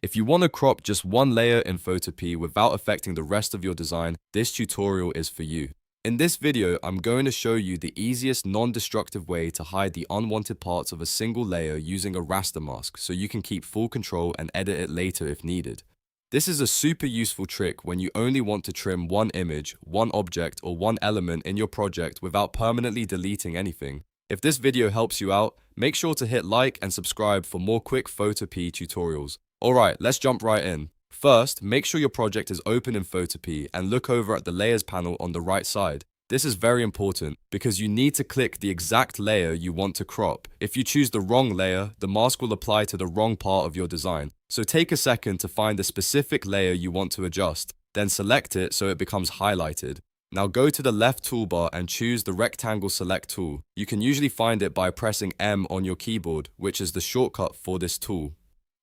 If you want to crop just one layer in Photopea without affecting the rest of your design, this tutorial is for you. In this video, I'm going to show you the easiest non-destructive way to hide the unwanted parts of a single layer using a raster mask so you can keep full control and edit it later if needed. This is a super useful trick when you only want to trim one image, one object, or one element in your project without permanently deleting anything. If this video helps you out, make sure to hit like and subscribe for more quick Photopea tutorials. Alright, let's jump right in. First, make sure your project is open in Photopea and look over at the Layers panel on the right side. This is very important because you need to click the exact layer you want to crop. If you choose the wrong layer, the mask will apply to the wrong part of your design. So take a second to find the specific layer you want to adjust, then select it so it becomes highlighted. Now go to the left toolbar and choose the rectangle select tool. You can usually find it by pressing M on your keyboard, which is the shortcut for this tool.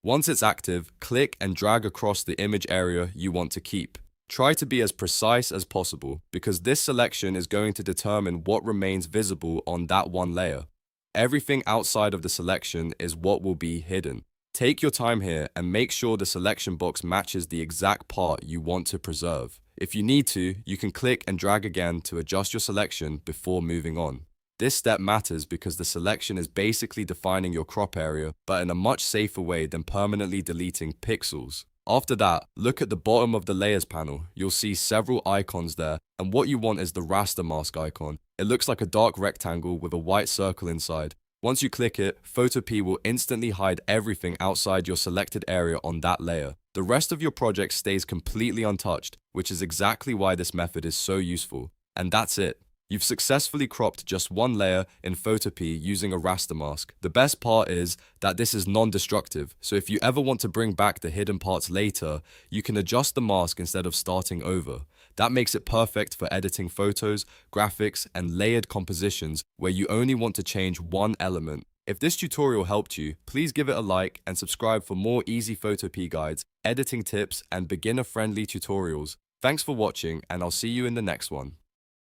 Once it's active, click and drag across the image area you want to keep. Try to be as precise as possible because this selection is going to determine what remains visible on that one layer. Everything outside of the selection is what will be hidden. Take your time here and make sure the selection box matches the exact part you want to preserve. If you need to, you can click and drag again to adjust your selection before moving on. This step matters because the selection is basically defining your crop area, but in a much safer way than permanently deleting pixels. After that, look at the bottom of the Layers panel. You'll see several icons there, and what you want is the raster mask icon. It looks like a dark rectangle with a white circle inside. Once you click it, Photopea will instantly hide everything outside your selected area on that layer. The rest of your project stays completely untouched, which is exactly why this method is so useful. And that's it. You've successfully cropped just one layer in Photopea using a raster mask. The best part is that this is non-destructive, so if you ever want to bring back the hidden parts later, you can adjust the mask instead of starting over. That makes it perfect for editing photos, graphics, and layered compositions where you only want to change one element. If this tutorial helped you, please give it a like and subscribe for more easy Photopea guides, editing tips, and beginner-friendly tutorials. Thanks for watching, and I'll see you in the next one.